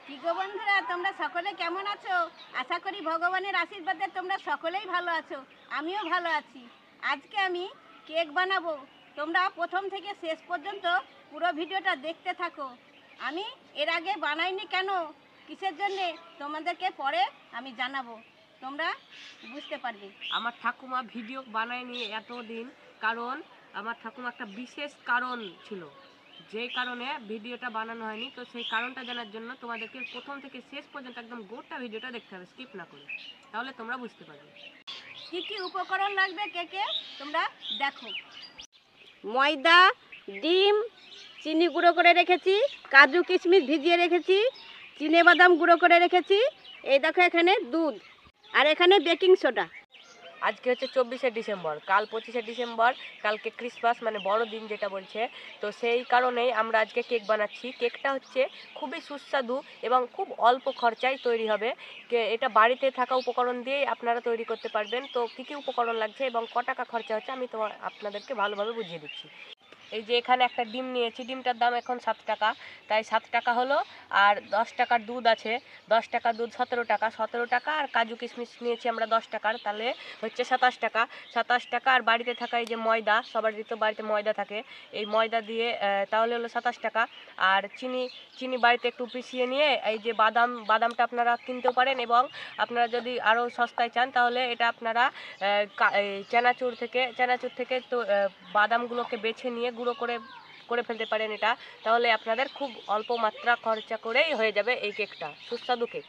কি গো বন্ধুরা, তোমরা সকলে কেমন আছো? আশা করি ভগবানের আশীর্বাদে তোমরা সকলেই ভালো আছো। আমিও ভালো আছি। আজকে আমি কেক বানাবো। তোমরা প্রথম থেকে শেষ পর্যন্ত পুরো ভিডিওটা দেখতে থাকো। আমি এর আগে বানাইনি কেন, কিসের জন্যে, তোমাদেরকে পরে আমি জানাবো, তোমরা বুঝতে পারবে। আমার ঠাকুমা ভিডিও বানায়নি এতদিন, কারণ আমার ঠাকুমা একটা বিশেষ কারণ ছিল, যেই কারণে ভিডিওটা বানানো হয়নি। তো সেই কারণটা জানার জন্য তোমাদেরকে প্রথম থেকে শেষ পর্যন্ত একদম গোটা ভিডিওটা দেখতে হবে, স্কিপ না করে, তাহলে তোমরা বুঝতে পারবে কি কি উপকরণ লাগবে কেকে, তোমরা দেখো। ময়দা, ডিম, চিনি গুঁড়ো করে রেখেছি, কাজু কিশমিশ ভিজিয়ে রেখেছি, চিনেবাদাম গুঁড়ো করে রেখেছি, এই দেখো এখানে দুধ, আর এখানে বেকিং সোডা। আজকে হচ্ছে 24শে ডিসেম্বর, কাল 25শে ডিসেম্বর, কালকে ক্রিসমাস মানে বড়দিন যেটা বলছে। তো সেই কারণেই আমরা আজকে কেক বানাচ্ছি। কেকটা হচ্ছে খুবই সুস্বাদু এবং খুব অল্প খরচায় তৈরি হবে। এটা বাড়িতে থাকা উপকরণ দিয়েই আপনারা তৈরি করতে পারবেন। তো কী কী উপকরণ লাগছে এবং ক টাকা খরচা হচ্ছে আমি আপনাদেরকে ভালোভাবে বুঝিয়ে দিচ্ছি। এই যে এখানে একটা ডিম নিয়েছি, ডিমটার দাম এখন 7 টাকা, তাই 7 টাকা হলো। আর 10 টাকার দুধ আছে, 10 টাকার দুধ 17 টাকা, 17 টাকা। আর কাজু কিশমিশ নিয়েছি আমরা 10 টাকার, তাহলে হচ্ছে 27 টাকা, 27 টাকা। আর বাড়িতে থাকা এই যে ময়দা, সবারই তো বাড়িতে ময়দা থাকে, এই ময়দা দিয়ে তাহলে হলো 27 টাকা। আর চিনি বাড়িতে একটু পিষিয়ে নিয়ে, এই যে বাদামটা আপনারা কিনতেও পারেন, এবং আপনারা যদি আরও সস্তায় চান তাহলে এটা আপনারা চানাচুর থেকে তো বাদামগুলোকে বেছে নিয়ে গুঁড়ো করে ফেলতে পারেন এটা, তাহলে আপনাদের খুব অল্প মাত্রা খরচা করেই হয়ে যাবে এই কেকটা, সুস্বাদু কেক।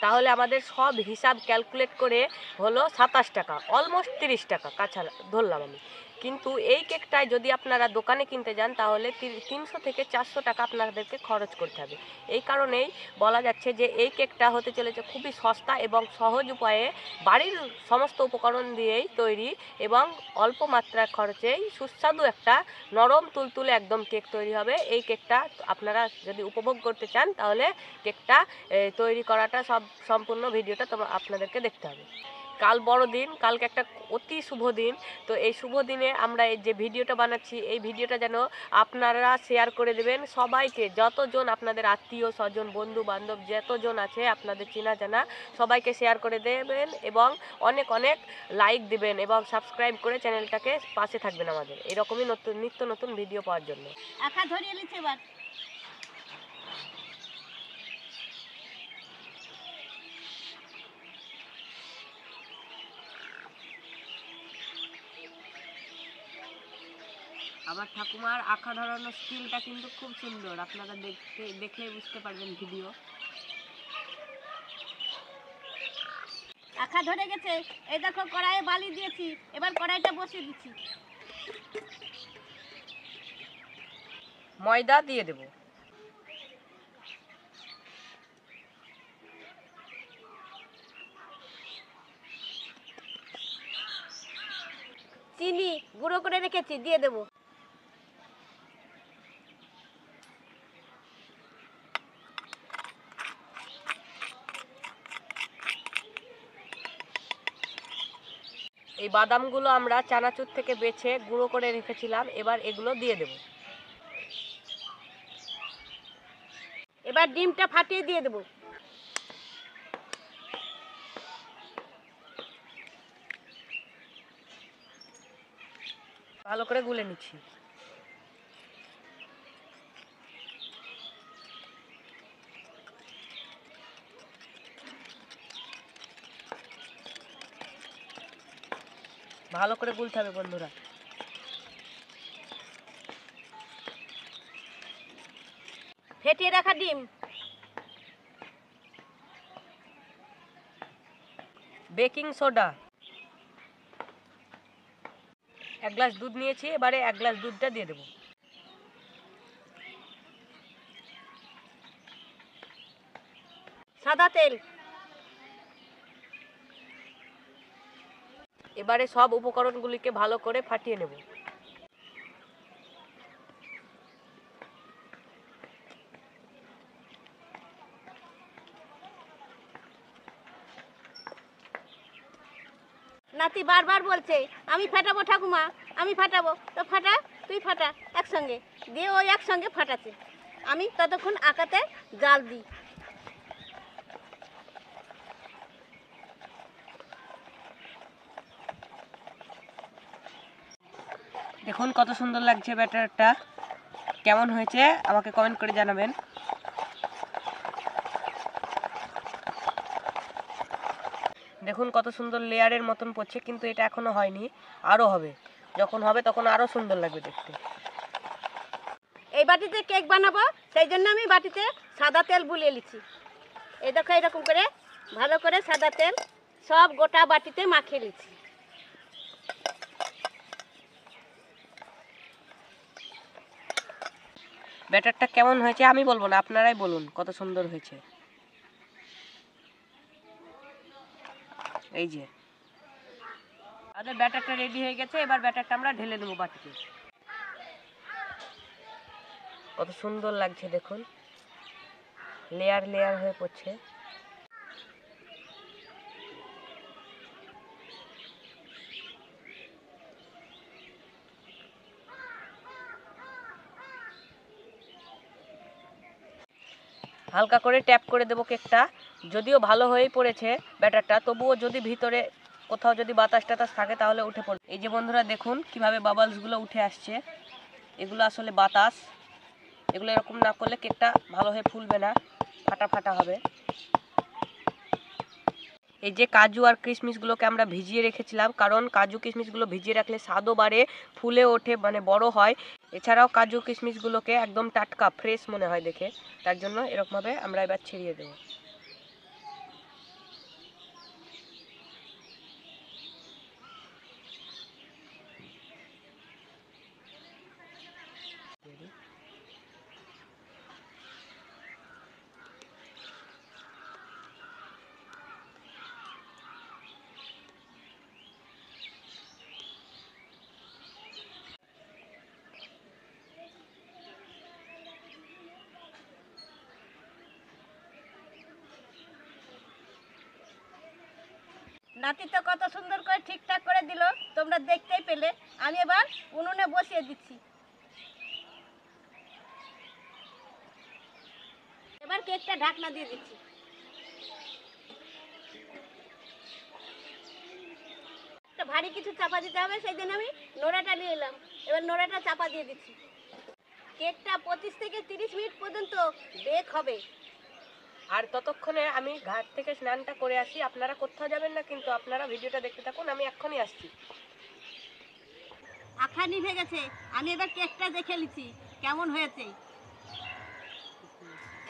তাহলে আমাদের সব হিসাব ক্যালকুলেট করে হলো 27 টাকা, অলমোস্ট 30 টাকা কাঁচা ধরলাম আমি। কিন্তু এই কেকটায় যদি আপনারা দোকানে কিনতে যান তাহলে 300 থেকে 400 টাকা আপনাদেরকে খরচ করতে হবে। এই কারণেই বলা যাচ্ছে যে এই কেকটা হতে চলেছে খুবই সস্তা এবং সহজ উপায়ে, বাড়ির সমস্ত উপকরণ দিয়েই তৈরি এবং অল্প মাত্রার খরচেই সুস্বাদু একটা নরম তুলতুলে একদম কেক তৈরি হবে। এই কেকটা আপনারা যদি উপভোগ করতে চান তাহলে কেকটা তৈরি করাটা সম্পূর্ণ ভিডিওটা আপনাদেরকে দেখতে হবে। কাল বড়দিন, কালকে একটা অতি শুভ দিন। তো এই শুভ দিনে আমরা এই যে ভিডিওটা বানাচ্ছি, এই ভিডিওটা যেন আপনারা শেয়ার করে দেবেন সবাইকে, যতজন আপনাদের আত্মীয় স্বজন বন্ধু বান্ধব যতজন আছে আপনাদের চেনা জানা, সবাইকে শেয়ার করে দেবেন এবং অনেক অনেক লাইক দিবেন এবং সাবস্ক্রাইব করে চ্যানেলটাকে পাশে থাকবেন আমাদের এরকমই নিত্য নতুন ভিডিও পাওয়ার জন্য। আঁকা ধরিয়ে নিচ্ছে এবার। আমার ঠাকুমার আঁকা ধরানোর স্কিলটা কিন্তু খুব সুন্দর, আপনারা দেখে বুঝতে পারবেন ভিডিও। আঁকা ধরে গেছে, এই দেখো কড়াইয়ে বালি দিয়েছি, এবার কড়াইটা বসিয়ে দিচ্ছি। ময়দা দিয়ে দেব, চিনি গুঁড়ো করে রেখেছি দিয়ে দেবো। এই বাদামগুলো আমরা চানাচুর থেকে বেছে গুঁড়ো করে রেখেছিলাম, এবার এগুলো দিয়ে দেব। এবার ডিমটা ফাটিয়ে দিয়ে দেবো। ভালো করে গুলে নিচ্ছি। ভালো করে গুলতে হবে বন্ধুরা। ফেটিয়ে রাখা ডিম, বেকিং সোডা, 1 গ্লাস দুধ নিয়েছি, এবারে 1 গ্লাস দুধটা দিয়ে দেব। সাদা তেল, এবারে সব উপকরণগুলিকে ভালো করে ফাটিয়ে নেব। নাতি বারবার বলছে আমি ফাটাবো ঠাকুমা, আমি ফাটাবো। তো ফাটা, তুই ফাটা একসঙ্গে দিয়ে, ওই একসঙ্গে ফাটাচ্ছে। আমি ততক্ষণ আঁকাতে জাল দিই। দেখুন কত সুন্দর লাগছে ব্যাটারটা। কেমন হয়েছে আমাকে কমেন্ট করে জানাবেন। দেখুন কত সুন্দর লেয়ারের মতন পড়ছে, কিন্তু এটা এখনো হয়নি, আরও হবে। যখন হবে তখন আরও সুন্দর লাগবে দেখতে। এই বাটিতে কেক বানাবো, সেই জন্য আমি বাটিতে সাদা তেল বুলিয়ে নিচ্ছি। এই দেখো এরকম করে ভালো করে সাদা তেল সব গোটা বাটিতে মাখিয়ে নিচ্ছি। ব্যাটারটা কেমন হয়েছে আমি বলবো না, আপনারাই বলুন কত সুন্দর হয়েছে। এই যে আমাদের ব্যাটারটা রেডি হয়ে গেছে, এবার ব্যাটারটা আমরা ঢেলে নেবো বাটিতে। কত সুন্দর লাগছে দেখুন, লেয়ার লেয়ার হয়ে পড়ছে। হালকা করে ট্যাপ করে দেবো কেকটা। যদিও ভালো হয়েই পড়েছে ব্যাটারটা, তবুও যদি ভিতরে কোথাও যদি বাতাস টাতাস থাকে তাহলে উঠে পড়বে। এই যে বন্ধুরা দেখুন কিভাবে বাবলসগুলো উঠে আসছে, এগুলো আসলে বাতাস। এগুলো এরকম না করলে কেকটা ভালো হয়ে ফুলবে না, ফাটা ফাটা হবে। এই যে কাজু আর কিশমিশগুলোকে আমরা ভিজিয়ে রেখেছিলাম, কারণ কাজু কিশমিশগুলো ভিজিয়ে রাখলে স্বাদও বাড়ে, ফুলে ওঠে, মানে বড় হয়। এছাড়াও কাজু কিশমিশগুলোকে একদম টাটকা ফ্রেশ মনে হয় দেখে, তার জন্য এরকমভাবে আমরা এবার ছিড়িয়ে দেবো। নাতি তো কত সুন্দর করে ঠিকঠাক করে দিল, তোমরা দেখতেই পেলে। আমি এবার উনুনে বসিয়ে দিচ্ছি। এবার কেকটা ঢাকনা দিয়ে দিচ্ছি। একটা ভারী কিছু চাপা দিতে হবে, সেই জন্য আমি নোড়াটা নিয়ে এলাম। এবার নোড়াটা চাপা দিয়ে দিচ্ছি। কেকটা 25 থেকে 30 মিনিট পর্যন্ত বেক হবে। আর ততক্ষণে আমি ঘাট থেকে স্নানটা করে আসি। আপনারা কোথাও যাবেন না, কিন্তু আপনারা ভিডিওটা দেখতে থাকুন, আমি এক্ষুনি আসছি। আখা নিভে গেছে, আমি এবার কেকটা দেখে নিচ্ছি কেমন হয়েছে।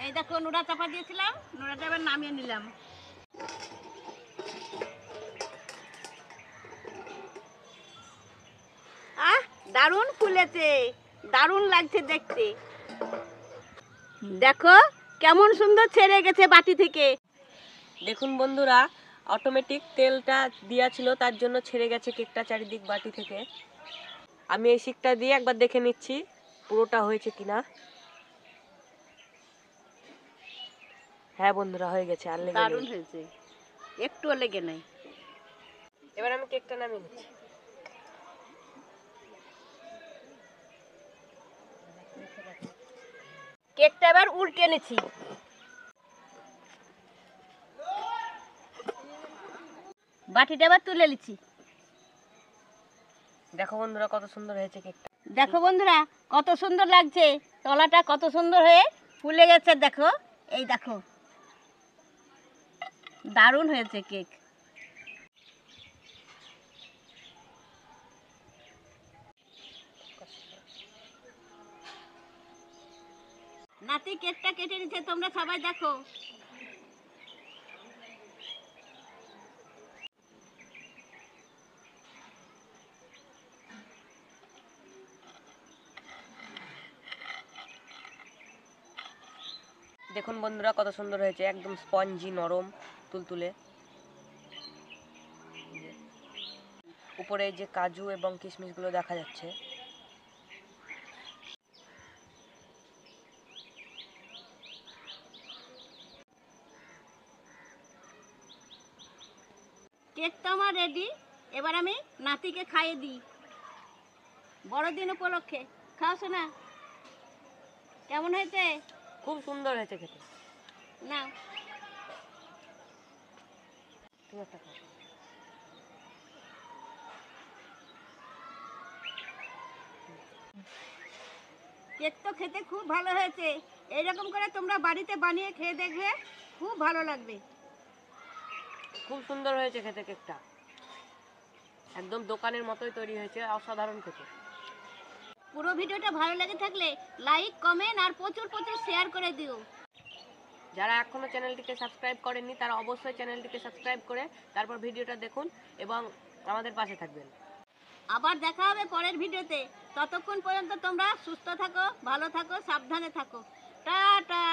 এই দেখো নোড়া চাপা দিয়েছিলাম, নোড়াটা এবার নামিয়ে নিলাম। আহ, দারুণ ফুলেছে, দারুণ লাগছে দেখতে। দেখো কেমন সুন্দর ছেড়ে গেছে বাটি থেকে। দেখুন বন্ধুরা, অটোমেটিক তেলটা দেওয়া ছিল, তার জন্য ছেড়ে গেছে কেকটা চারিদিক বাটি থেকে। আমি এই শিকটা দিয়ে একবার দেখে নিচ্ছি পুরোটা হয়েছে কিনা। হ্যাঁ বন্ধুরা, হয়ে গেছে, আর লেগে দারুণ নেই। হয়েছে, একটুও লেগে নাই। এবার আমি কেকটা নামিয়ে নিচ্ছি। কেকটা এবার উল্টে নিচ্ছি। বাটিটা এবার তুলে নিচ্ছি। দেখো বন্ধুরা কত সুন্দর হয়েছে কেকটা। দেখো বন্ধুরা কত সুন্দর লাগছে, তলাটা কত সুন্দর হয়ে ফুলে গেছে। দেখো, এই দেখো, দারুণ হয়েছে কেক। নাতি কেকটা কেটে নিচ্ছে, তোমরা সবাই দেখো। দেখুন বন্ধুরা কত সুন্দর হয়েছে, একদম স্পঞ্জি, নরম, তুলতুলে। উপরে যে কাজু এবং কিশমিশগুলো দেখা যাচ্ছে। কেক তো আমার রেডি, এবার আমি নাতিকে খাইয়ে দিই বড়দিন উপলক্ষে। খাও শোনা, কেমন হয়েছে? খুব সুন্দর হয়েছে খেতে। না, তুমি একটা খাও। কেক তো খেতে খুব ভালো হয়েছে। এইরকম করে তোমরা বাড়িতে বানিয়ে খেয়ে দেখবে, খুব ভালো লাগবে। খুব সুন্দর হয়েছে খেতে কেকটা, একদম দোকানের মতোই তৈরি হয়েছে, অসাধারণ খেতে। পুরো ভিডিওটা ভালো লেগে থাকলে লাইক, কমেন্ট আর প্রচুর প্রচুর শেয়ার করে দিও। যারা এখনও চ্যানেলটিকে সাবস্ক্রাইব করেননি তারা অবশ্যই চ্যানেলটিকে সাবস্ক্রাইব করে তারপর ভিডিওটা দেখুন এবং আমাদের পাশে থাকবেন। আবার দেখা হবে পরের ভিডিওতে। ততক্ষণ পর্যন্ত তোমরা সুস্থ থাকো, ভালো থাকো, সাবধানে থাকো। টাটা।